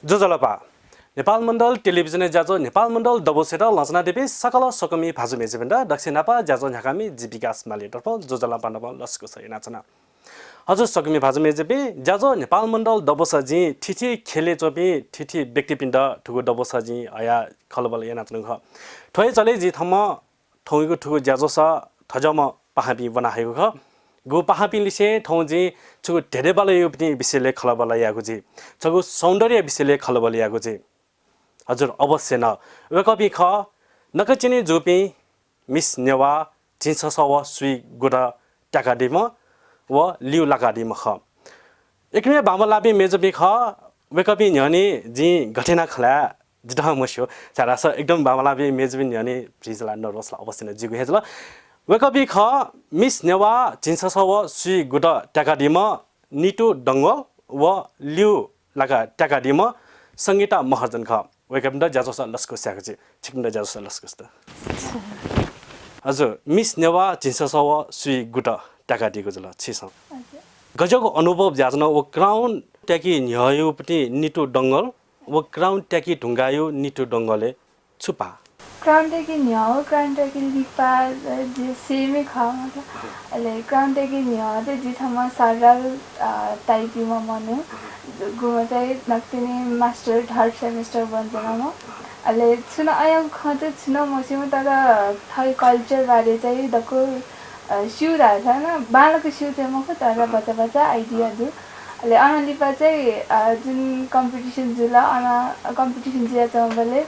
जोजलपा नेपालमण्डल television जाजो नेपालमण्डल दबोसेर लजना देवी सकल सकमी भाजु मेजेबेन्ड दक्षिणापा जाजो झाकामी जीविकास मालितर्फ जोजलपा नब लस्को छ नाचना हजुर सकमी भाजु मेजेबे जाजो नेपालमण्डल दबोसा जी ठिठी खेले चोपी ठिठी व्यक्तिपिण्ड ठुगु दबोसा जी आया खलबल या नाच्नु ख ठोय चले जी थम ठौगु ठुगु जाजो स थजम पहाबी बनाएको ख गो पहापिलिसे ठौजी छगु धेरैबल यो पनि विषयले खलबल यागु जी छगु सौन्दर्य विषयले खलबल यागु जी हजुर अवश्य न वेकपी ख नकचिनी जोपी मिस नेवा जिन्स व सुई गुड टाकाडिम व लिउ लाकाडिम ख एकमे बामलाबी मेजबी ख वेकपी न्यनी जी घटेना खला जिदा मस्यो सारास एकदम बामलाबी मेजबी न्यनी प्रिजला नर्वसला अवश्य न जिगु हेजला वेकपी ख मिस नेवा जिन्स व सुई गुड टाकाडिम निटु दंगल व लिउ लाका टाकाडिम संगीता महार्जन ख वेकपी जाजोस लस्को स्यागजी छिकम जाजोस लस्को हजुर मिस नेवा जिन्स व सुई गुड टाकाडिको जला छिस गजको अनुभव जाजन व क्राउन ट्याकी न्यायो पनि निटु दंगल व क्राउन ट्याकी ढुंगायो निटु दंगले छुपा क्राउन ट्याकी न्याओ क्राउन ट्याकी लिपा जे सेमे खा मतलब अले क्राउन ट्याकी न्याओ चाहिँ जिथमा सरल टाइपमा मने गुमा चाहिँ नक्तिने मास्टर थर्ड सेमेस्टर बन्जना म अले छुन आयो खते छुन मसिम तर थाई कल्चर बारे चाहिँ दको सिउ राछ न बालको सिउ चाहिँ म तर बच्चा बच्चा आइडिया दु अले अनलिपा चाहिँ जुन कम्पिटिसन जुला अना कम्पिटिसन जिया चम्बले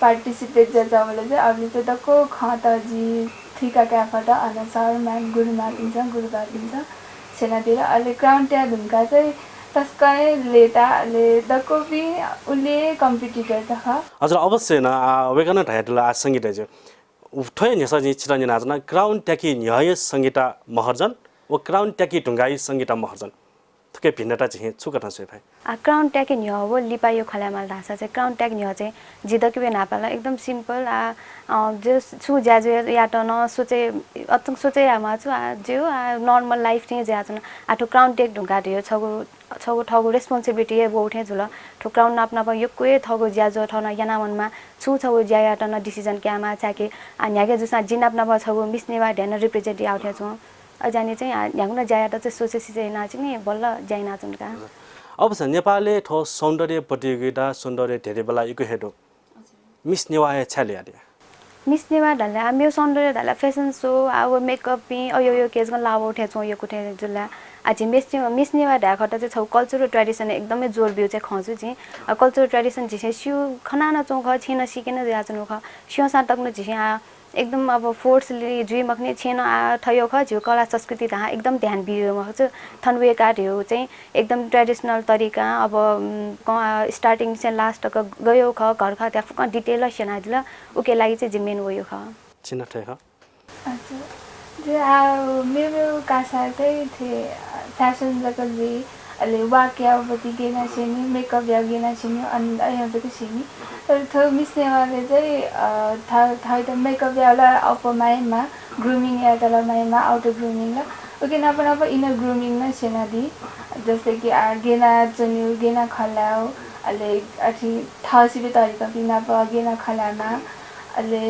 पार्टिसिपेट जजावले चाहिँ अभी चाहिँ दको खाता जी ठिका क्याफट अनुसार म्याम गुरु मातिन्छ गुरु बातिन्छ सेनातिर अहिले क्राउन ट्या ढुङ्गा चाहिँ तस्कै लेटाले दको भी उले कम्पिटिटर त ख हजुर अवश्य न वेगन ढायटला संगीत चाहिँ ठोय नेसा जी छिरन नाचना क्राउन ट्याकी न्याय संगीता महर्जन व क्राउन ट्याकी ढुङ्गाई संगीता महर्जन थुके भिन्नता चाहिँ छुकटा छ भाइ क्राउन ट्याग न्यो वो लिपायो खलामाल धासा चाहिँ क्राउन ट्याग न्यो चाहिँ जिदके बे नापाला एकदम सिम्पल जो छु ज्याजु याट न सोचे अतंग सोचे आमा छु जो नर्मल लाइफ थिए ज्याजन आठो क्राउन ट्याग ढुंगा दियो छगो ठगो रेस्पोन्सिबिलिटी ए वो उठे जुल ठो क्राउन नापना प यो कोए ठगो ज्याजु ठन याना मनमा छु छगो ज्या याट न डिसिजन के आमा चाके न्यागे जुसा जिनापना प छगो मिस नेवा ध्यान रिप्रेजेन्टेटिभ आउथे छु अजानी चाहिँ न्यागुना ज्यायाट चाहिँ सोचेसी चाहिँ नाच नि बल्ल ज्याइ नाचुनका अब छ नेपालले ठो सौन्दर्य प्रतियोगिता सौन्दर्य धेरै बेला इको हेडो मिस नेवा छ्याले आले मिस नेवा ढल्ला मेरो सौन्दर्य ढल्ला फेसन सो अब मेकअप पि यो केजमा लाव उठे छु यो कुठे जुल्ला आज मिस नेवा ढाखटा चाहिँ छौ कल्चरल ट्रेडिसन एकदमै जोर बिउ चाहिँ खन्छु चाहिँ कल्चरल ट्रेडिसन चाहिँ सिउ खनाना चौख छिन सिकेन जाचनु ख सिउ साटक्नु चाहिँ एकदम अब फोर्सली जुइ मखने छेन थयो ख झिउ कला संस्कृति तहाँ एकदम ध्यान बियो म चाहिँ थनवे काट्यो चाहिँ एकदम ट्रेडिसनल तरिका अब स्टार्टिङ चाहिँ लास्ट तक गयो ख घर ख त्यहाँ फुक डिटेल सेना दिल उके लागि चाहिँ जिम्मेन वयो ख छिन थे ख अच्छा जे मेरो कासा चाहिँ थे फ्यासन जगली अले वाक्य बती गेना छेनी मेकअप या गेना छेनी अनि यहाँ चाहिँ छेनी तर थो मिस्ने वाले चाहिँ थाई त मेकअप याला अप माइमा ग्रुमिङ या तल माइमा आउटर ग्रुमिङ ल ओके नपन इनर ग्रुमिङ न छेना दि जस्तै कि गेना चन्यु गेना खलाउ अले अथि थासिबे तरिका बिना प गेना खलामा अले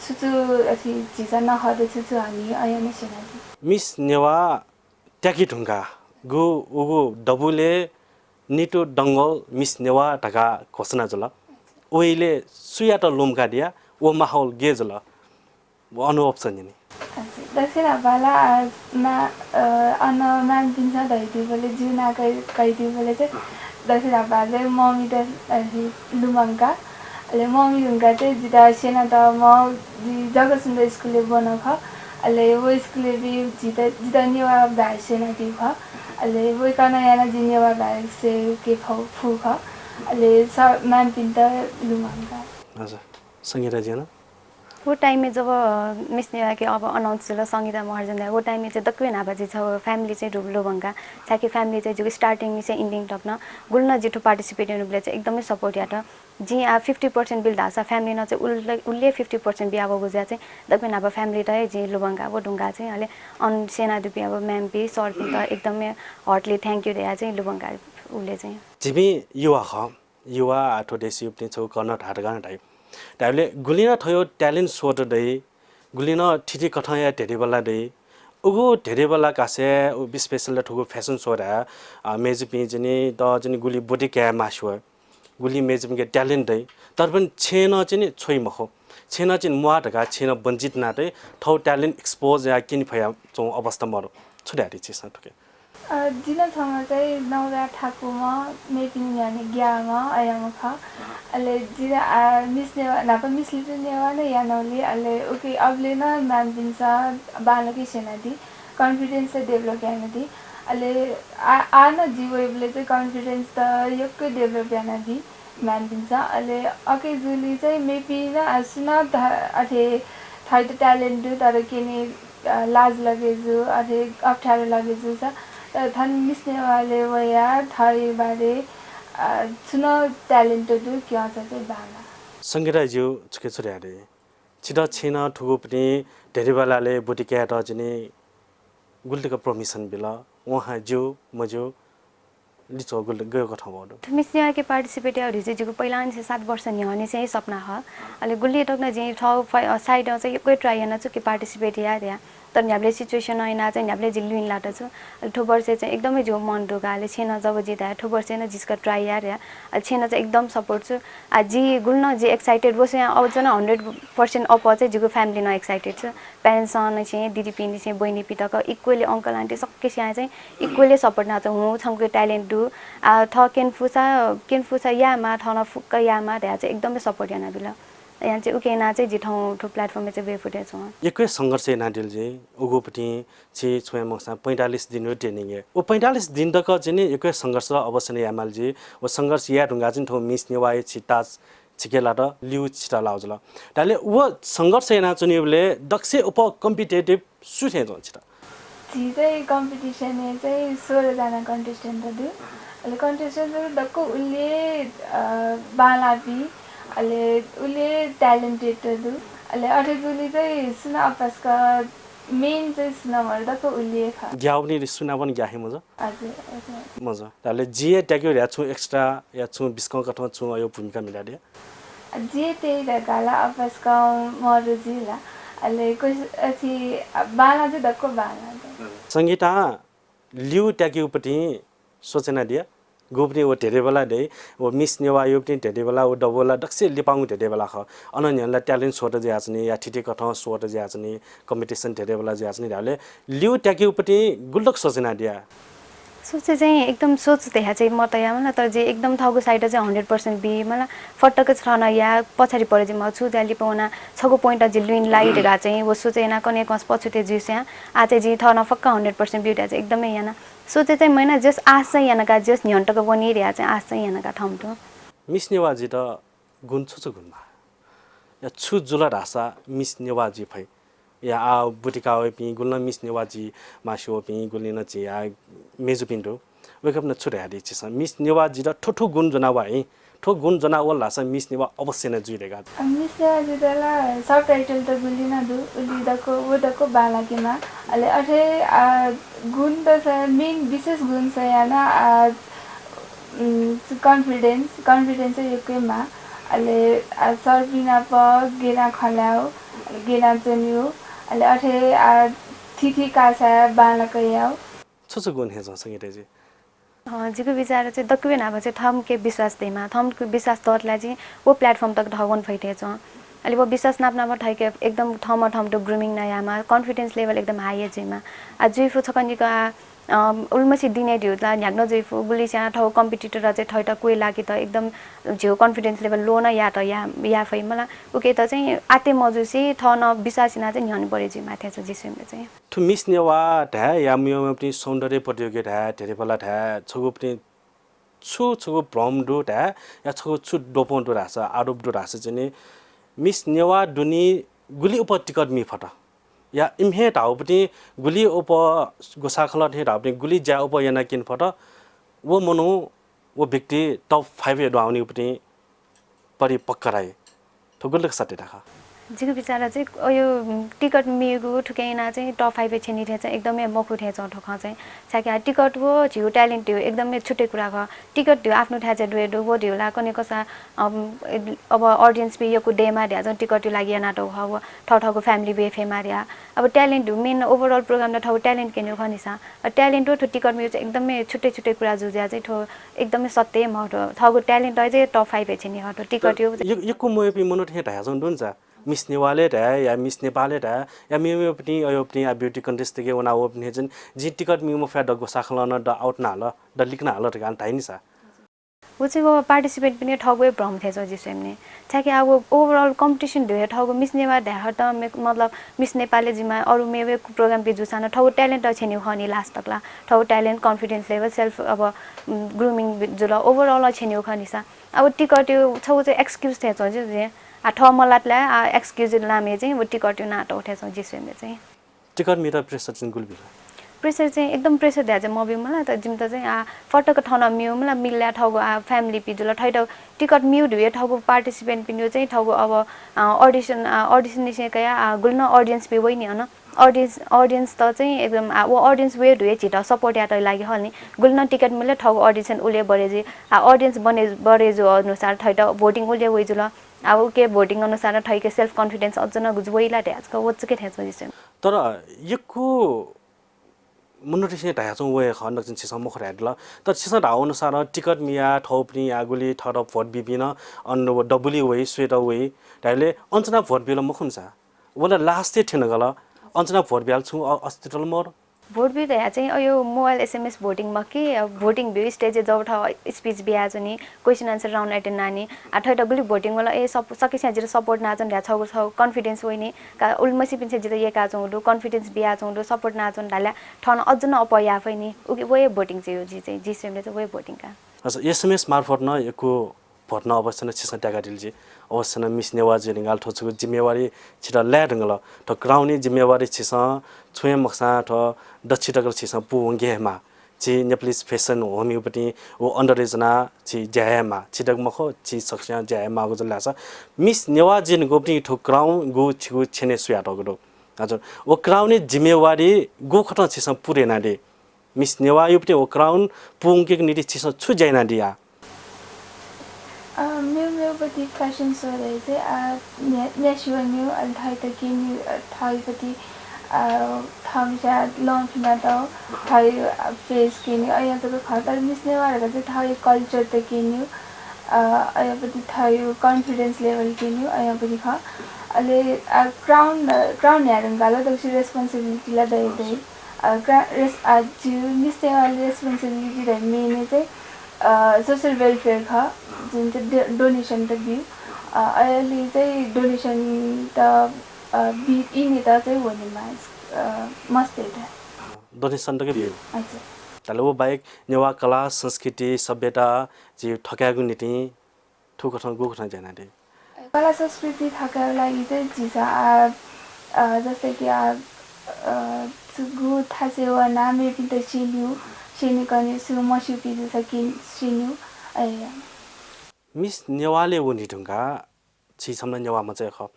छुचु अथि चिसा न हदे छुचु हामी आया न छेना दि मिस नेवा ट्याकी ढुङ्गा गु उगु डबुले निटु दंगल मिस नेवा ढका घोषणा जुल ओइले सुयाट लोमका दिया ओ माहौल गे जुल वो अनुभव छ नि दक्षिण बाला मा अन मान पिन्छ दैति बोले जुना कैदी बोले चाहिँ दक्षिण बाले मम्मी त लुमंका ले मम्मी हुनका चाहिँ जिता सेना त म जगत सुन्दर स्कुलले बनाख अले वो स्कुलले भी जिता नेवा भाइ सेना दिख अले वो kana yana जिनेवा भाइ से के फु ख अले मान पिन्छ लुमंका हजुर संगीता जी न वो टाइम में जब मिस नेवा के अब अनाउन्स ल संगीता महार्जन वो टाइम में चाहिँ दक्वे नाबाजी छ फ्यामिली चाहिँ ढुब्लो भंगा छाके फ्यामिली चाहिँ जो स्टार्टिङ में चाहिँ इन्डिङ टक्न गुल्न जेठो पार्टिसिपेट हुनुले चाहिँ एकदमै सपोर्ट याट जी 50% बिल धासा फ्यामिली न चाहिँ उल्ले 50% बिया गो गुजा चाहिँ दक्वे नाबा फ्यामिली त जे लुबंगा वो ढुंगा चाहिँ हले अन सेना दुपी अब म्याम पी सर पी त एकदमै हार्टली थ्यांक यू दिया चाहिँ लुबंगा उले चाहिँ जिमी युवा ख युवा आठो देशी उपनि छौ कर्न ढाडगा ढाइ दाइले गुलिना थयो ट्यालेन्ट सोट दै गुलिना ठिठी कठया ढेरे बेला दै उगु ढेरे बेला कासे उ स्पेशल ठुगु फ्यासन सो रा मेजपि जनि द जनि गुली बडी क्या मासु गुली मेजपि के ट्यालेन्ट दै तरपन छेन चाहिँ छोइ मखो छेन चाहिँ मुआ ढका छेन वञ्चित नातै ठौ ट्यालेन्ट एक्सपोज या किन फया चौ अवस्था मरो छुड्यारि छिस ठुके जिल्ला ठाउँमा चाहिँ नौरा ठाकुमा मेपिङ याने ग्यामा आयामखा अहिले जिल्ला मिस्नेवा नापा मिस्लिटु नेवा नै यानौली अहिले ओके अबले न नाम दिन्छ बालकी सेनादी कन्फिडेन्स डेभलप यानदी अहिले आन जीवले चाहिँ कन्फिडेन्स त योकै डेभलप यानदी मान दिन्छ अहिले अके जुली चाहिँ मेपी न सुन अथे थर्ड ट्यालेन्ट तर किने लाज लगेजु अथे अप्ठ्यारो लगेजु छ धन मिस्नेवाले वया थाई बारे सुन ट्यालेन्टेड क्या चाहिँ बाला संगीता ज्यू छुके छुड्यारे छिडा छेन ठुगु पनि धेरै बेलाले बुटी क्याट जनि गुल्टीको परमिसन बिला वहाँ ज्यू मज्यू लिचो गुल्टी गएको ठाउँबाट मिस्नेवा के पार्टिसिपेट या रिजे जुको पहिला से 7 वर्ष निहने चाहिँ सपना ह अहिले गुल्ली टक्न जे ठाउँ साइड चाहिँ कोही ट्राई गर्न छु के पार्टिसिपेट या त्यहाँ तर हामीले सिचुएसन ऐना चाहिँ हामीले जिल्लुइन लाटा छु ठो वर्ष चाहिँ एकदमै जो मन ढोकाले छेन जब जिता ठो वर्ष न जिसका ट्राई या रे छेन चाहिँ एकदम सपोर्ट छु जी गुल्न जे एक्साइटेड बस यहाँ अब जना 100% अप चाहिँ जिको फ्यामिली न एक्साइटेड छु प्यारेन्ट्स न चाहिँ दिदी पिनी चाहिँ बहिनी पिताको इक्वली अंकल आन्टी सबै यहाँ चाहिँ इक्वली सपोर्ट ना चाहिँ हु छंको ट्यालेन्ट दु थ केनफुसा यामा थन फुक्क यामा त्यहाँ चाहिँ एकदमै सपोर्ट याना बिला यहाँ चाहिँ उकेना चाहिँ जिठाउँ ठो प्लेटफर्ममा चाहिँ वे फुटेछ एकै संघर्ष नाडिल चाहिँ उगोपट्टि छि छोया मसा 45 दिन ट्रेनिङ ओ 45 दिन तक चाहिँ एकै संघर्ष अवश्य नै यामाल जी ओ संघर्ष या ढुंगा चाहिँ ठो मिस नेवाय छिटास छिकेला र लिउ छिटा लाउजला ताले व संघर्ष याना चुनिबले दक्ष उप कम्पिटिटिभ सुथे जन्छ जी चाहिँ कम्पिटिसन चाहिँ 16 जना कन्टेस्टेन्ट दु अहिले कन्टेस्टेन्ट दक्को उले बालापी अहिले उले ट्यालेन्टेड दु अहिले अठेजुली चाहिँ सुना अफसका मेन चाहिँ सुना मर्दको उले खा ग्याउनी सुना पनि ग्याहे मजा हजुर मजा ताले जिए ट्याग्यो या छु एक्स्ट्रा या छु बिस्कौ कठमा छु यो भूमिका मिलाडे जे त्यही रगाला अफसका मरुजिला अहिले कोही बाला चाहिँ दक्को बाला संगीता लिउ ट्याग्योपट्टि सोचना दिया गोपनी वो ढेरे बेला दे वो मिस नेवा यो पनि ढेरे बेला वो डबोला दक्से लिपाउ ढेरे बेला ख अनन्यला ट्यालेन्ट सोट ज्याचनी या ठिठी कठ सोट ज्याचनी कम्पिटिसन ढेरे बेला ज्याचनी धाले लिउ ट्याग्योपट्टि गुल्डक सोचना दिया सोचे चाहिँ एकदम सोच देखा चाहिँ म त या मलाई तर जे एकदम थगो साइड चाहिँ 100% बी मलाई फटक छन या पछाडी परे चाहिँ म छु जाली पाउना छगो पोइन्ट जिल्लुइन लाइट गा चाहिँ वो सोचे ना कने कस पछुते जिस्या आ चाहिँ जी थन फक्क 100% ब्युटी चाहिँ एकदमै याना सोचे चाहिँ मैना जस आश चाहिँ यानाका जस न्यन्टको बनि रिया चाहिँ आश चाहिँ यानाका ठाउँटो मिस नेवाजी त गुण छु गुणमा या छु जुला रासा मिस नेवाजी फै या आ बुटिका पि गुल्न मिस नेवाजी मासो पि गुलिन छि या मेजु पिन्डो वेकअप न छुरे हादि छ मिस नेवाजी र ठोठो गुण जनावा है ठो गुण जनावा लासा मिस नेवा अवश्य न जुइरेगा मिस नेवाजी दला सबटाइटल त गुलिन दु उलिदको वडको बालाकीमा अहिले अठे गुण त मेन विशेष गुण छ याना कन्फिडेन्स एकैमा अहिले सर्बिना प गेना खलाउ गेना जन्यो अहिले अठे थिथि कासा बालक याउ छ गुण हे संगीता जी जिको विचार चाहिँ दक्वे नाभा चाहिँ थमके विश्वास देमा थमको विश्वास तर्ला चाहिँ वो प्लेटफर्म तक ढगन फैटेछ अहिले वो विश्वास नाप्नामा ठैके एकदम थम टु ग्रुमिङ नयामा कन्फिडेन्स लेभल एकदम हाई जेमा आ जुइफु छकनिका उल्मसी दिने दिउला न्याग्न जुइफु गुलिसा ठौ कम्पिटिटर चाहिँ ठैटा कोही लागि त एकदम झिउ कन्फिडेन्स लेभल लो न या त या फै मलाई उके त चाहिँ आते मजुसी थन विश्वासिना चाहिँ न्याउनु पर्यो जी माथि छ जिसुमले चाहिँ थु मिस नेवा ढा या मियोमा पनि सौन्दर्य प्रतियोगिता ढा धेरै बेला ढा छगु पनि छगु भ्रम दु ढा या छगु छु डोपन दु राछ आरोप दु राछ चाहिँ मिस नेवा दुनी गुली उप टिकट मी फटा या इम्हे ढाउ पनि गुली उप गोसाखला थे ढाउ पनि गुली जा उप याना किन फटा वो मनु वो व्यक्ति टप 5 आउने पनि परि पक्कराए तो गुल्लक सटे राखा जिको बिचारा चाहिँ यो टिकट मिगु ठुकैना चाहिँ टप 5 छेनी थे चाहिँ एकदमै मखु थे छ ठोखा चाहिँ छाके टिकट वो झिउ ट्यालेन्ट हो एकदमै छुट्टै कुरा ख टिकट थियो आफ्नो ठ्या चाहिँ डुएडो वो ढिउला कने कसा अब ऑडियन्स पे योको डेमा ढ्या चाहिँ टिकट लागि नाटक हो ठौ फ्यामिली बेफे मारिया अब ट्यालेन्ट मेन ओभरअल प्रोग्राम ठौ ट्यालेन्ट केन्यो खनिसा ट्यालेन्ट हो टिकट मिउ चाहिँ एकदमै छुट्टै कुरा जुज्या चाहिँ ठो एकदमै सत्य महत्व ठगु ट्यालेन्ट चाहिँ टप 5 छेनी हटो टिकट यो मोपी मनो ठे ढा जन दुन्छ मिस नेवाले ढा या मिस नेपाले ढा या मिउ पनि अयो पनि ब्युटी कन्टेस्ट के वना वो पनि जन जी टिकट मिउ म फ्या डगो साखलन ड आउट न हाल ड लिक्न हाल ढ गान थाइ नि सा वो चाहिँ वो पार्टिसिपेट पनि ठगुए भ्रम थिएछ जिसैमने छ्याके अब ओभरअल कम्पिटिसन भयो ठगु मिस नेवा ढ्या त मतलब मिस नेपाली जिमा अरु मेवे प्रोग्राम पे जुसान ठगु ट्यालेन्ट छेन्यु खनि लास्ट तकला ठगु ट्यालेन्ट कन्फिडेन्स लेभल सेल्फ अब ग्रुमिङ जुल ओभरअल छेन्यु खनिसा अब टिकट यो छौ चाहिँ एक्सक्युज थिएछ जे आ ठ मलातला एक्सक्युज लामे चाहिँ वो टिकट यो नाटो उठेछ जिसैमले चाहिँ टिकट मिरा प्रेसर चाहिँ गुल बिला प्रेसर चाहिँ एकदम प्रेसर दिया चाहिँ मबी मलाई त जिम त चाहिँ फटक ठाउँ मिउ मलाई मिल्ला ठाउँको फ्यामिली पिजुल ठैटौ टिकट मिउ ढुए ठाउँको पार्टिसिपेन्ट पिन्यो चाहिँ ठाउँको अब अडिसन निस्केका गुल्न अडियन्स पे वइ नि हैन अडियन्स त चाहिँ एकदम वो अडियन्स वे ढुए छिटो सपोर्ट यात लागि हल्नी गुल्न टिकट मिले ठाउँको अडिसन उले बढे जे अडियन्स बढे जो अनुसार ठैटौ भोटिङ उले वइ जुल अब के भोटिङ अनुसार ठैके सेल्फ कन्फिडेन्स अझ न गुजवइला ढ्याचको वचके ठ्याच जिसे तर यको मुनोटिसे ढाया चाहिँ वे खन चाहिँ छिसम मखर हेडला तर छिस ढाउ अनुसार टिकट मिया ठौपनी आगुली ठर भोट बिबिन अन डबुली वे स्वेट वे ढाइले अञ्चना भोट बिल मखुनसा वला लास्टै ठेन गल अञ्चना भोट बिल छु अस्तिटल मोर भोट बिया चाहिँ यो मोबाइल एसएमएस भोटिङ मा के भोटिङ भ्यू स्टेज जब ठ स्पीच बिया जनी क्वेशन आन्सर राउन्ड एटेन्ड नानी आठै डगुली भोटिङ वाला ए सकेछ जिरो सपोर्ट नाचन ढ्या छ कन्फिडेन्स होइनी का उल्मसी पिन्छ जिरो ए का चौडो कन्फिडेन्स बिया चौडो सपोर्ट नाचन ढाल्या ठन अझ न अपया फैनी उके वे भोटिङ चाहिँ यो जी चाहिँ जिसेमले चाहिँ वे भोटिङ का अच्छा एसएमएस मार्फत न यको भोट न अवश्य न छिस ट्यागा दिलजी अवश्य न मिस नेवा जिरिङाल ठोचुको जिम्मेवारी छिटा ल्याडंगल ठ क्राउनी जिम्मेवारी छिस छुए मक्सा ठ दक्षिणगल छिस पुंगेमा छि नेपालीज फेसन होमियोपति ओ अन्डररेजना छि ज्यामा छिटक मखो छि सक्स्या ज्यामा गो जल्ला छ मिस नेवा जिन गोपनी ठो क्राउन गो छिगु छेने सुया टगो हजुर ओ क्राउनी जिम्मेवारी गो खट छिस पुरेना दे मिस नेवा युपति ओ क्राउन पुंगे निति छिस छु जैना दिया मेरोपट्टि फेसन सो रहे चाहिँ नेसुअल न्यू अल्थाइ त के न्यू थाइपट्टि थामिसा लम्फिना त थाइ फेस के न्यू अया त खतर मिस्ने वाला चाहिँ थाइ कल्चर त के न्यू अया पट्टि थाइ कन्फिडेन्स लेभल के न्यू अया पट्टि ख अले क्राउन हेरन गालो त रेस्पोन्सिबिलिटी ला दइ आज मिस्ने वाला रेस्पोन्सिबिलिटी द मेन चाहिँ सोशल वेलफेयर ख जुन चाहिँ डोनेसन त दियो अहिले चाहिँ डोनेसन त इने त चाहिँ हुनेमा मस्तै त डोनेसन त के दियो हजुर तले वो बाइक नेवा कला संस्कृति सभ्यता जे ठक्यागु नीति ठुकठन गुखठन जाना दे कला संस्कृति ठक्याउ लागि चाहिँ जिसा जस्तै कि गु थासेवा नामे पिन्त सिन्यु सिनिकने सु मसु पिजु सकिन सिन्यु अया मिस नेवाले वनि ढुङ्गा छि सम्म नेवामा चाहिँ ख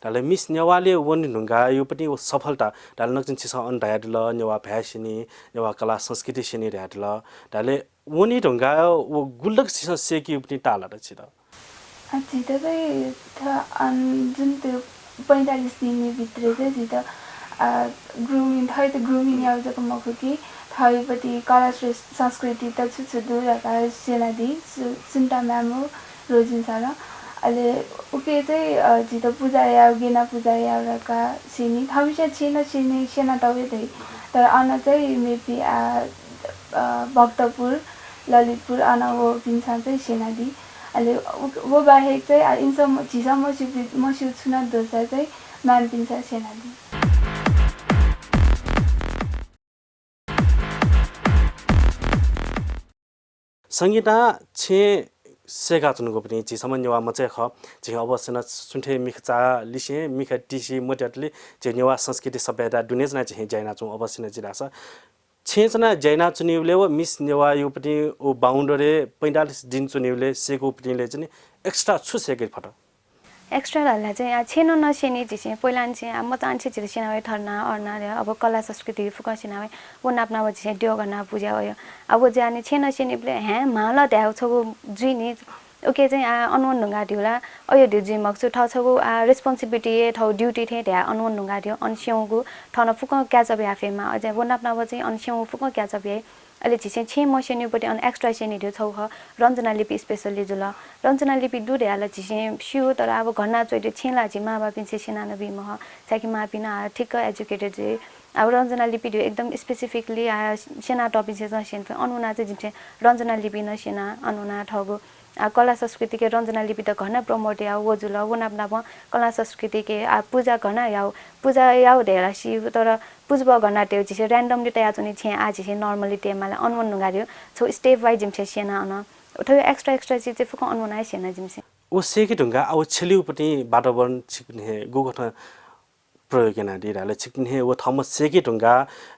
तले मिस नेवाले वनि ढुङ्गा यो पनि सफलता तले नक्सिन छि अन ढाडल नेवा भ्यासिनी नेवा कला संस्कृति सिनी ढाडल तले वनि ढुङ्गा वो गुल्लक छि सेकी पनि टाला र छि त अच्छा त चाहिँ जुन त्यो 45 दिन भित्र चाहिँ जित ग्रुमिङ थाइ त ग्रुमिङ याउजको मखु कि थाइपट्टि कला संस्कृति त छुछु रका सेनादी सुन्टा म्यामो रोजिन सारा अहिले उके चाहिँ जित पूजा या गेना पूजा या रका सिनी थामिसा छिन सिनी सेना तवे दे तर अन चाहिँ मेपी भक्तपुर ललितपुर अन वो पिन्सा चाहिँ सेनादी अहिले वो बाहेक चाहिँ इन्सम झिसा मसु छुना दोसा चाहिँ म्याम पिन्सा सेनादी संगीता छे सेगा चुनको पनि छि समन्यवा मचे ख जे अवश्य न सुन्थे मिखचा लिसे मिख टिसी मोटटले जे नेवा संस्कृति सभ्यता दुनेजना चाहिँ जैना छु अवश्य न जिरास छेजना जैना चुनिउले व मिस नेवा यो पनि ओ बाउन्डरे 45 दिन चुनिउले सेको पनिले चाहिँ एक्स्ट्रा छु सेके फट एक्स्ट्रा ढल्ला चाहिँ छेनो नसेनी चाहिँ पहिला चाहिँ म चाहन्छु चाहिँ सिनावे थर्ना अर्ना अब कला संस्कृति फुक सिनावे वो नाप्ना वो चाहिँ ड्यो गर्न पूजा भयो अब जाने छेनो सेनी प्ले हे माला द्याउ छ जुइनी ओके चाहिँ अनुवन ढुङ्गा दिउला अयो दिउ जुइ मक्छु ठाउँ छ रेस्पोन्सिबिलिटी ठाउँ ड्युटी थिए त्यहाँ अनुवन ढुङ्गा दियो अन्स्याउको ठाउँ फुक क्याचअप याफेमा अझै वो नाप्ना वो चाहिँ अन्स्याउ फुक क्याचअप याइ अहिले चाहिँ छे मसेनीपट्टि अनि एक्स्ट्रा सेनीहरू छौ रञ्जना लिपि स्पेसल्ली जुल रञ्जना लिपि दुधे हाल चाहिँ सिउ तर अब घरना चोइटे छेला चाहिँ मा बापिन चाहिँ सेना बिम साकी मापिन ठिक्क एजुकेटेड चाहिँ अब रञ्जना लिपि एकदम स्पेसिफिकली सेना टपिक चाहिँ सेन अनुना चाहिँ जुन रञ्जना लिपि न सेना अनुना ठगो कला संस्कृति के रञ्जना लिपि त घरना प्रमोट या वो जुल वो नाप कला संस्कृति के पूजा घरना याउ पूजा याउ धेरै सिउ तर पुजब घरना त्यो चाहिँ ऱ्यान्डमली तयार चाहिँ छे आज चाहिँ नर्मली तेमाले अनुवन नुगारियो छो स्टेप वाइज जिम चाहिँ सेना अन थोरै एक्स्ट्रा चीज चाहिँ फुक अनुना सेना जिम चाहिँ ओ सेकी ढुङ्गा अब छेलिउपट्टि वातावरण छिक्ने गोगठ प्रयोग गर्न दिइरहले छिक्ने वो थमस सेकी ढुङ्गा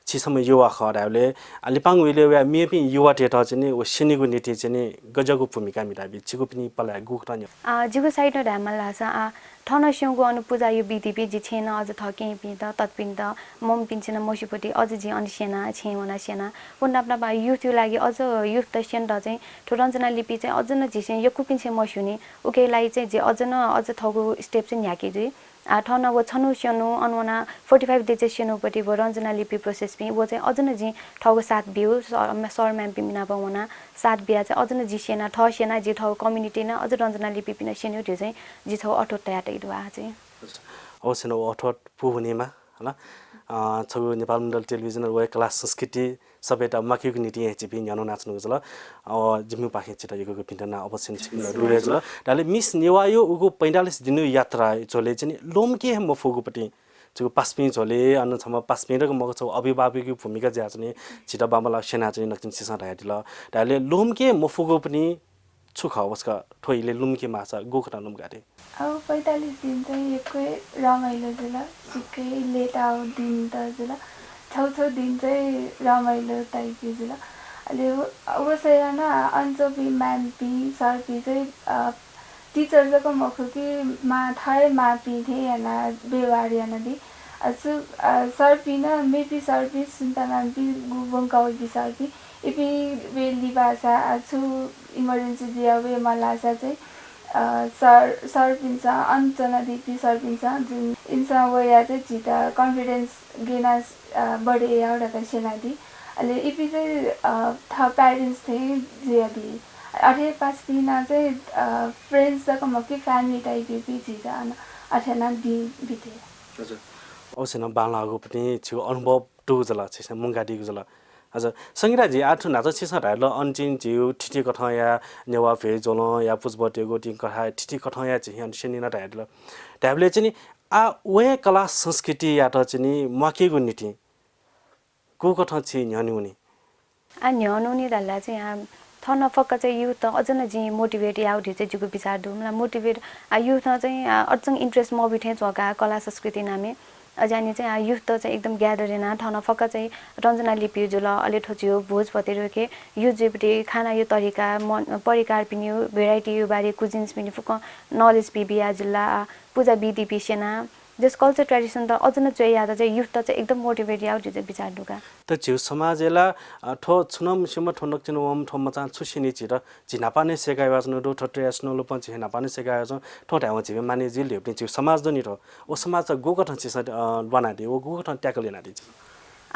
छिसम युवा खराले लिपाङ उइले वा मेपि युवा टेटा चाहिँ ओ सिनिगु नीति चाहिँ गजगु भूमिका मिलाबि छिगु पनि पला गोगठ नि जिगु साइड ढामल लासा ठन स्यौको अनुपूजा यो विधि जी छेन अझ थके पि त तत्पिन त मम पिन्छन मसिपट्टि अझ जी अनि सेना छेवना सेना पुन्ना बा युथ यो लागि अझ युथ त सेन त चाहिँ रञ्जना लिपि चाहिँ अझ न झिसे यो कुपिन्छे मस्युनी उकेलाई चाहिँ जे अझ न अझ थगु स्टेप चाहिँ याकी जी ठन वो छनु स्यनु अनुना 45 डे चाहिँ सेनुपट्टि वो रञ्जना लिपि प्रोसेस पि वो चाहिँ अझ न जी ठगु साथ बिउ सर म्याम पिमिना पाउना साथ बिया चाहिँ अझ न जी सेना ठ सेना जी ठगु कम्युनिटी न अझ रञ्जना लिपि पिन सेन्यु त्यो चाहिँ जी छौ अठोट तयार दुआ चाहिँ अवश्य न अठोट पुहुनेमा हैन छगु नेपाल मण्डल टेलिभिजन वे कला संस्कृति सबै त माकिको नीति एचपी न्यानो नाच्नु जल जिम्मु पाखे चिटा यको पिन्टना अवश्य छिन रुले जल दाले मिस नेवायो उगु 45 दिनु यात्रा चले चाहिँ लोमके हम फुगुपट्टि जो पास्पि झोले अन्न छम पास्पि र मग छ अभिभावकको भूमिका ज्या चाहिँ छिटा बामला सेना चाहिँ नक्चिन सिसा रायदिल दाले लोमके मफुगु पनि छुखा उसका ठोइले लुम्के माछा गोखरा लुम्गारे अब 45 दिन चाहिँ एकै रमाइलो जुल सिक्कै लेट आउ दिन त जुल छौ दिन चाहिँ रमाइलो टाइपको जुल अहिले उसै न अन्चोपी म्याम्पी सरपी चाहिँ टिचर जको मखुकी मा थाय मापी थे याना बेवारी याना दि असु सरपी न मेपी सरपी सुन्ता म्याम्पी गुबंकाउ सरपी इपी वेली भाषा अछु इमर्जेन्सी दिया वे मलासा चाहिँ सरपिन्छ अञ्चना दिपी सरपिन्छ जुन इन्सा वया चाहिँ जिता कन्फिडेन्स गेनास बढे एउटा सेनादी अहिले इपी चाहिँ थ प्यारेन्ट्स थिए जियादी अठे पास पिना चाहिँ फ्रेन्ड्स जको मकी फ्यामिली टाइप इपी जिता अठेना दि बिते हजुर औसे न बालागु पनि छु अनुभव टु जला छ मुंगाडी जला हजुर संगीता जी आठु नाच छिसा राल अन्चिन जिउ ठिठी कथा या नेवा फे जोल या पुजबटे गोटी कथा ठिठी कथा या चाहिँ अन सेनिना राल ट्याबले चाहिँ आ वे कला संस्कृति या त चाहिँ मकेगु नीति को कथा छि न्यानुनी आ न्यानुनी दल्ला चाहिँ थन फक्क चाहिँ युथ त अझ न जी मोटिभेट आउट चाहिँ जुगु विचार दुमला मोटिभेट युथ चाहिँ अझ इन्ट्रेस्ट म बिथे जगा कला संस्कृति नामे अजानी चाहिँ युथ त चाहिँ एकदम ग्यादर हैन थन फक्क चाहिँ रञ्जना लिपि जुल अलि ठोचियो भोजपति रोके यो जेपटी खाना यो तरिका परिकार पिन्यु भेराइटी यो बारे कुजिन्स पिन्यु फुक नलेज पिबिया जिल्ला पूजा विधि पिसेना जस कल्चर ट्रेडिसन त अझ न चाहिँ याद चाहिँ युथ त चाहिँ एकदम मोटिभेट आउट चाहिँ विचार दुगा त जिउ समाजला ठो छुनम सिम ठोनक चिन वम ठो मचा छुसिनी चिर जिनापाने सेगाय वाजन दो ठट्टे एस्नोल पन जिनापाने सेगाय वाजन ठो ठाउँ जिबे माने जिल हेप्ने जिउ समाज दनि ठो ओ समाज गो गठन चिस बनादे ओ गो गठन ट्याकल लेना दि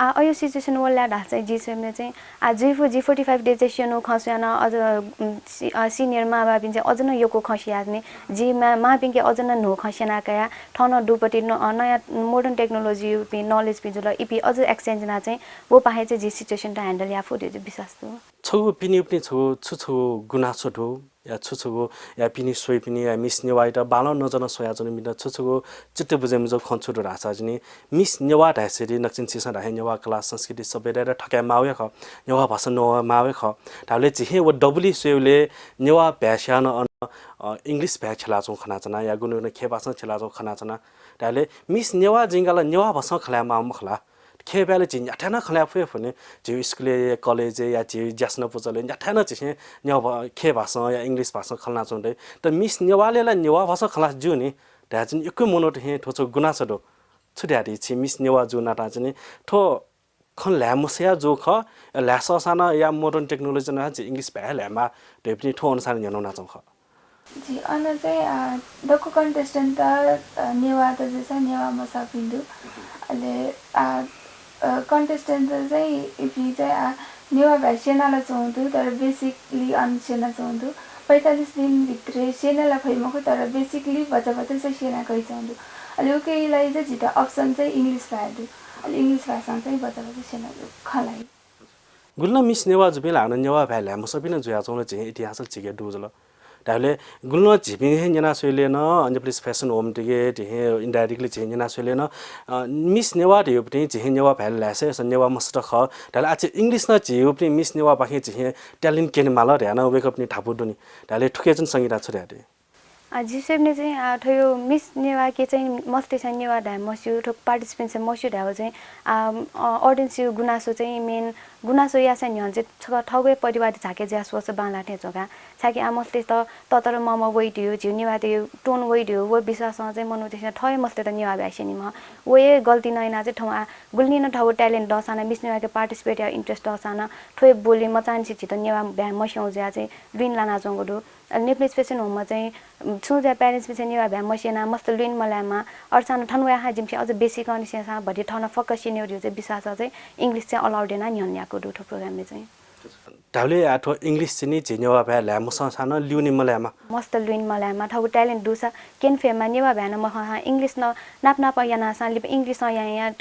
अयो सिचुएसन वला ढा चाहिँ जिसमले चाहिँ जी 45 डे चाहिँ सेनो खस्यान अझ सिनियर मा बाबिन चाहिँ अझ न योको खसियाने जी मा पिन के अझ न नो खस्याना कया ठन दुपटी नयाँ मोडर्न टेक्नोलोजी पि नलेज पि जुल इपि अझ एक्सचेन्ज ना चाहिँ वो पाहे चाहिँ जी सिचुएसन त ह्यान्डल या फुड विश्वास तो छौ पिनि पनि छु गुनासो ठो या छुछुगो या पिनि सोइ पिनि या मिस नेवाइ त बाल नजन सोया जन मिन छुछुगो चित्ते बुझेम जो खन्छु रासा जनि मिस नेवा ढासेरी नक्सिन सिसा ढाहे नेवा कला संस्कृति सबै र ठक्या मावे ख नेवा भाषा नवा मावे ख ताले जिहे वो डबली सोले नेवा भ्यास्यान इंग्लिश भ्या खेला छौ खना जना या गुनु खे भाषा खेला छौ खना जना ताले मिस नेवा जिंगाला नेवा भाषा खला मा मखला खेबेले चाहिँ न्याठाना खल्या फे भने जे स्कुल कलेज या जे ज्यास्न पुजले न्याठाना चाहिँ न्याउ खे भाषा या इंग्लिश भाषा खल्ना चोंडे त मिस नेवालेला नेवा भाषा खलास जु नि ता चाहिँ एकै मोनोट हे ठोचो गुना छ दो छुड्याडी छि मिस नेवा जु नाटा चाहिँ ठो खन ल्यामसया जो ख ल्यासा साना या मोडर्न टेक्नोलोजी ना चाहिँ इंग्लिश भए ल्यामा त्यो पनि ठो अनुसार न्याउ ना चौ ख जी अनि चाहिँ दको कन्टेस्टेन्ट त नेवा त जैसा नेवा मसा पिन्दु अहिले कन्टेस्टेन्ट चाहिँ इफी चाहिँ नेवा भाइ सेनालाई चाउँछु तर बेसिकली सेना चाउँछु 45 दिनभित्र सेनालाई फैमको तर बेसिकली बच्चा चाहिँ सेना गइ चाउँछु अहिले उकेलाई चाहिँ जिता अप्सन चाहिँ इङ्ग्लिस भाइहरू अहिले इङ्ग्लिस भाषा चाहिँ बच्चा सेना खलाई गुल्ना मिस नेवा जुबिला हान नेवा भाइ ल्याम सबिन जुया चाउन चाहिँ इतिहास चिके दुजल ताले गुल्ना झिपिङ हे जना सोले न अनि प्लिस फेसन होम टिके हे इन्डाइरेक्टली चाहिँ जना सोले न मिस नेवा दियो पनि चाहिँ नेवा भाइ ल्यासे नेवा मस्ट ख ताले आज इंग्लिश न जियो पनि मिस नेवा बाखे चाहिँ ट्यालेन्ट केन माल र्यान वेकअप नि थापु दुनी ताले ठुके जन संगीता छ्यादे जिसेबने चाहिँ ठयो मिस नेवा के चाहिँ मस्ते चाहिँ नेवा ढा मस्यु ठो पार्टिसिपेन्ट चाहिँ मस्यु ढाउ चाहिँ ऑडियन्स गुनासो चाहिँ मेन गुनासो या चाहिँ न्हन चाहिँ ठगै परिवार झाके ज्यास वस बालाटे जगा छाके मस्ते त ततर मम वेडियो जिउ नेवा त्यो टोन वेडियो वो विश्वास चाहिँ मनु चाहिँ ठय मस्ते त नेवा भ्यासेनी म ओए गल्ती नैना चाहिँ ठौ गुल्नी न ठौ ट्यालेन्ट दसाना मिस नेवा के पार्टिसिपेट या इंट्रेस्ट दसाना ठोय बोले म चाहन्छु त नेवा भ्या मस्यौ ज्या चाहिँ लिन लाना जंगडो नेप्लेस फेसन होममा चाहिँ सुजा प्यारेन्ट्स पनि नेवा भ्या मसिना मस्त लिन मलामा अर्सान ठनवा हा जिम चाहिँ अझ बेसिक कन्डिसन भरि ठाउँ फोकस सिनेरियो चाहिँ विश्वास चाहिँ इंग्लिश चाहिँ अलाउड हैन न्याको दुटो प्रोग्रामले चाहिँ ढाउले आठो इंग्लिश चाहिँ नेवा भ्या ल्याम सानो लिउने मलामा मस्त लिन मलामा ठगु ट्यालेन्ट दुसा केन फेमा नेवा भ्यान म इंग्लिश न नाप नाप याना साले इंग्लिश यहाँ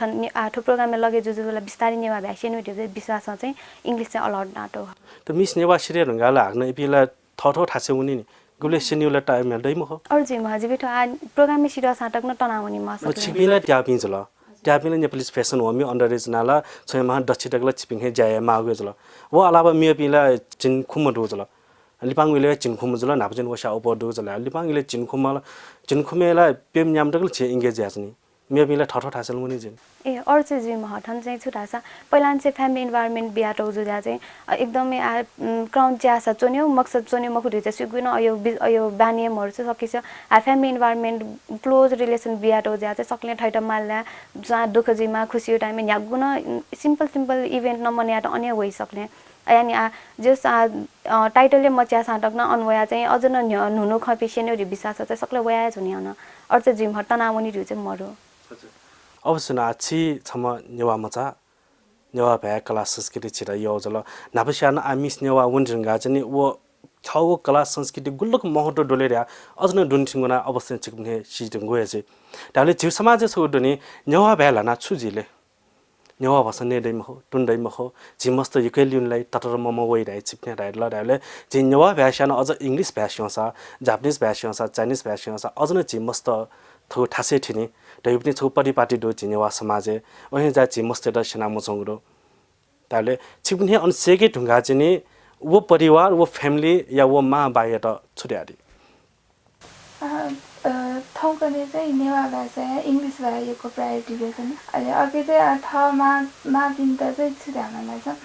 आठो प्रोग्रामले लगे जुजुला बिस्तारै नेवा भ्या सिनेरियो विश्वास चाहिँ इंग्लिश चाहिँ अलाउड नाटो त मिस नेवा सिरियल हंगाला हाग्न इपिला थथो ठासे उनी नि गुले सिनिउला टाइम हेल्दै म हो अर्जी म हजुर बिटो प्रोग्राम में सिरियल साटक न तनावनी म छ छिपिला ट्यापिन्छ ल ट्यापिन नेपालिस फेसन होमी अन्डर एज नाला छयमा दक्षिटकला छिपिङ हे जाय मागो जल वो अलावा मियपिला चिन खुम दो जल लिपाङ विले चिन खुम जल नापजन वसा उप दो जल लिपाङ विले चिन खुमेला पेम न्याम दगल छ इंगेज यासनी मियपिला थथो ठासे उनी जिन ए अर्जी जी म हठन चाहिँ छुटासा पहिला चाहिँ फ्यामिली इन्भाइरोमेन्ट बियाटो जुजा चाहिँ एकदमै क्राउन च्यासा चोन्यो मकसद चोन्यो मखुरि चाहिँ सुगुन अयो बानियमहरु चाहिँ सकिछ फ्यामिली इन्भाइरोमेन्ट क्लोज रिलेसन बियाटो ज्या चाहिँ सक्ने ठैट माल्ला जहाँ दुख जिमा खुसी टाइममा यागुन सिम्पल इभेन्ट नमन्या त अन्य होइ सक्ने यानी जस टाइटलले मच्या साटक्न अनवया चाहिँ अझ न नुनु खपिसेन्यो रि विश्वास चाहिँ सक्ले वया जुनि अन अर्थ जिम हटनामुनि रु चाहिँ मरो अवश्य नाछि छम नेवा मचा नेवा भ्या कला संस्कृति छिरा योजल नापस्यान आमिस नेवा वन्जंगा चाहिँ वो छाउ कला संस्कृति गुल्लक महत्व डोलेर्या अझन दुनसिंगना अवश्य चिकने सिजंगो याचे ताले जिउ समाज छ उडनी नेवा भ्याला ना छुजिले नेवा भसने दैम हो टुन्दैम हो जिमस्त युकेलियनलाई तटर मम वइराइ चिप्ने राइला राले जि नेवा भाषान अझ इंग्लिश भाषासा जापानिज भाषासा चाइनिज भाषासा अझन जिमस्त थो ठासे ठिनी दै पनि छौ परिपाटी दो जिनेवा समाजे ओहे जा जिमस्त द सेना मुचंगरो ताले चिप्ने अनसेके ढुंगा चाहिँ वो परिवार वो फैमिली या वो माँ बाहिर छुट्याडी ठाउँकने चाहिँ नेवा भाषा इंग्लिश भाषाको प्रायोरिटी दिन्छ नि अहिले अर्कै चाहिँ ठाउँमा मापिन्त चाहिँ छुट्याउनलाई छ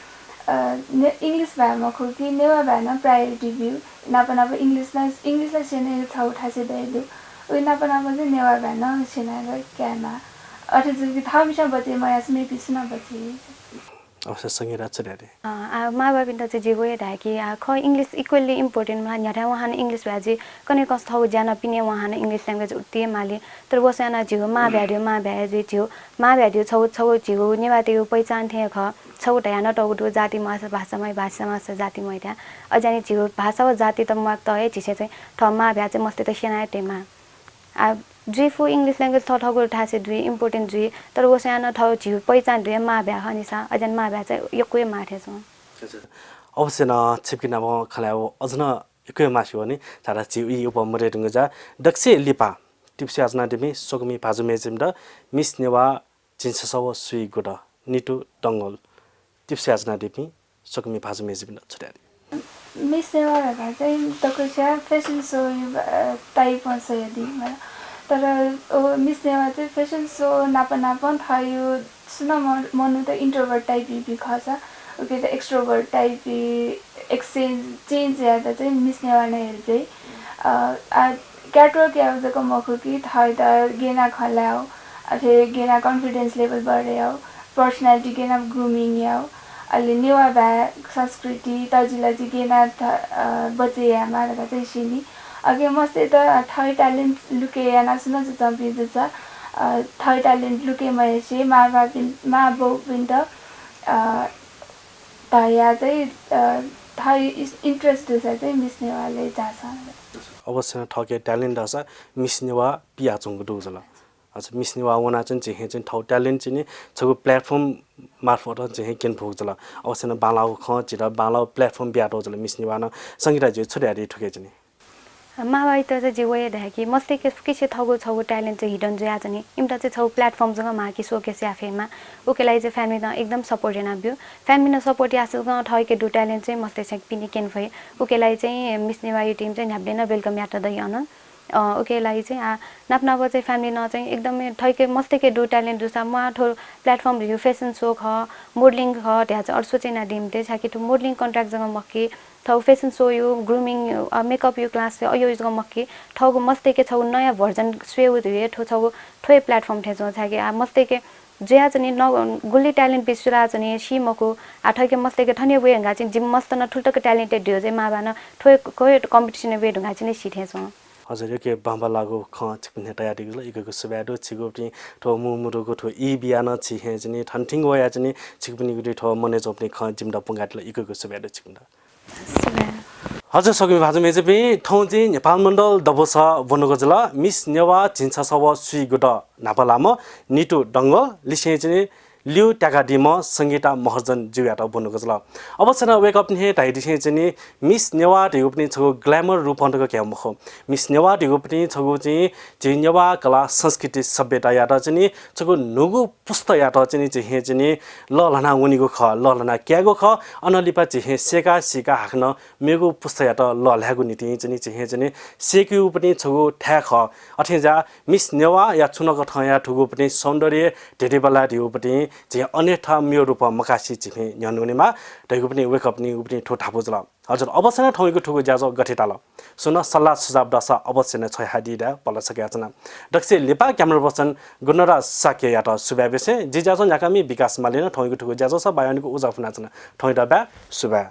इंग्लिश भाषामा खोकी नेवा भाषामा प्रायोरिटी दियो नापा इंग्लिशलाई सेने छौ ठासे दैलु उयो नापा चाहिँ नेवा भाषा सेना क्यामा अठे थामिसा बचे म यासमे पिसना बचे अवश्य संगीता छुट्याडी माँ बापिन्त चाहिँ जेगो ढाकी ख इंग्लिश इक्वली इम्पोर्टेन्ट मा न्याठा वहान इंग्लिश भाजी कने कस थौ जाना पिने वहान इंग्लिश ल्याङ्ग्वेज उति माले तर वसाना जियो माँ भ्याजे जियो माँ भ्यादियो छौ जियो नेवा त्यो पहिचान थे ख छौ ढाना टौडो जाति भाषामा जाति मैठा अजानी जियो भाषा व जाति त म त है छिसे चाहिँ ठ माँ भ्याजे मस्ते त सेना टेमा जुइफो इंग्लिश ल्याङ्ग्वेज ठगो ठासे दुई इम्पोर्टेन्ट जुइ तर वसाना ठाउँ झिउ पहिचान दुई मा भ्या हनिसा अजन मा भ्या चाहिँ यक्कै माठे छ अवश्य न छिप्किना म खलाउ अझन यक्कै मासु हो नि सारा जिउ इ उपमरे ढुङ्गा जा दक्षे लिपा टिप्स आजना दिमी सोगमी भाजु मेजिम द मिस नेवा जिन्ससव सुई गुड निटु दंगल टिप्स आजना दिमी सोगमी भाजु मेजिम द छुट्याडी मिस नेवा चाहिँ तकैसा फेसन सो टाइप छ यदि तर मिस नेवा चाहिँ फेसन सो नापन थायो सुन मनु त इन्ट्रोभर्ट टाइप बिखछ ओके त एक्सट्रोभर्ट टाइप एक्सचेन्ज चेन्ज याद चाहिँ मिस नेवा नै हेर्दै क्याटवर्क यावजको मखु कि थाय त गेना खलाओ अथे गेना कन्फिडेन्स लेभल बढ्यो पर्सनालिटी गेना ग्रुमिङ याओ अहिले नेवा भा संस्कृति तजिला चाहिँ गेना बचे यामा चाहिँ सिनी अगे मस्ते त थाई ट्यालेन्ट लुके याना सुन चम्पी छ थाई ट्यालेन्ट लुके महेसे मा बाउ पनि त या चाहिँ थाई इन्ट्रेस्ट चाहिँ मिस नेवाले जाछ अवश्य ठके ट्यालेन्ट आसा मिस नेवा पिया चंग दुजला अच्छा मिस नेवा वना चाहिँ चाहिँ ठौ ट्यालेन्ट चाहिँ छगु प्लेटफर्म मार्फत चाहिँ केन भोगजला अवश्य न बालाउ ख चिरा बालाउ प्लेटफर्म बियाटो जला मिस नेवा न संगीता जे छोड्यारी ठुके चाहिँ मावाई त चाहिँ जिवय देखि मस्ते के थगो छगो ट्यालेन्ट चाहिँ हिडन जो आज नि इमटा चाहिँ छौ प्लेटफर्म जग माकी सोकेस याफेमा ओकेलाई चाहिँ फ्यामिली न एकदम सपोर्ट एना बियो फ्यामिली न सपोर्ट यास ग ठयके दु ट्यालेन्ट चाहिँ मस्ते चाहिँ पिनि केन भए ओकेलाई चाहिँ मिस नेवा टिम चाहिँ न्याब्ले न वेलकम यात दै अन ओकेलाई चाहिँ नापनाबो चाहिँ फ्यामिली न चाहिँ एकदमै ठयके मस्ते के दु ट्यालेन्ट दुसा म थो प्लेटफर्म रिभ्यू फेसन शो ख मोडलिङ ख त्या चाहिँ अर्सो चाहिँ ना दिम ते छाकी टु मोडलिङ कन्ट्र्याक्ट जग मक्की थौ फेसन शो यो ग्रुमिङ मेकअप यो क्लास यो जग मक्की थौको मस्ते के छौ नयाँ भर्जन स्वे हुए थो छौ थोय प्लेटफर्म थेजो छाकी मस्ते के जे चाहिँ न गुल्ली ट्यालेन्ट पिसुरा चाहिँ सिमको ठैके मस्ते के थने वे हंगा चाहिँ जिम मस्त न ठुल्टको ट्यालेन्टेड दियो चाहिँ माबा न थोय कोय कम्पिटिसन वे ढंगा चाहिँ सिथेछौ हजुर यो के बाम्बा लागो ख छिक्ने तयारी गल इगको सुबाडो छिगो पनि ठो मुमुरुको ठो इ बियान छिहे चाहिँ ठन्टिङ वया चाहिँ छिकपनि गुडी ठो मने जोप्ने ख जिमडा पुंगाटले इगको सुबाडो छिकunda हजुर सकिम भाजु मेजे पनि ठौ चाहिँ नेपालमण्डल दबोस बनुको जला मिस नेवा चिन्सा सब सुई गुड नापलाम निटु दंगल लिसे चाहिँ लिउ ट्याकाडिम संगीता महर्जन जिउयाट बनुको जला अवश्य न वेक अप नि ताइदिसे चाहिँ मिस नेवा दिगु पनि छगु ग्ल्यामर रूपन्तको क्या मखो मिस नेवा दिगु पनि छगु चाहिँ जिनेवा कला संस्कृति सभ्यता याट चाहिँ छगु नुगु पुस्त याट चाहिँ ल लना उनीको ख ल लना क्यागो ख अनलिपा चाहिँ सेका सिका हाक्न मेगु पुस्त याट ल ल्यागु नीति चाहिँ सेक्यु पनि छगु ठ्या ख अठेजा मिस नेवा या छुनको ठया ठुगु पनि सौन्दर्य ढेडेबला दिगु पनि जे अन्यथा मेरो रूप मकासी छिमे न्यानुनेमा तैगु पनि वेक अप नि पनि ठोठा बुझला हजुर अवश्य नै ठौइको ठुगु ज्याजो गठेटाल सुन सल्लाह सुझाव दसा अवश्य नै छ हादिदा पल्ला सकेछन दक्षे लेपा क्यामेरा पर्सन गुणराज साके यात सुबाबेसे जे ज्याजो याकामी विकास मालेन ठौइको ठुगु ज्याजो स बायनको उजाफुना छन ठौइदा बा सुबा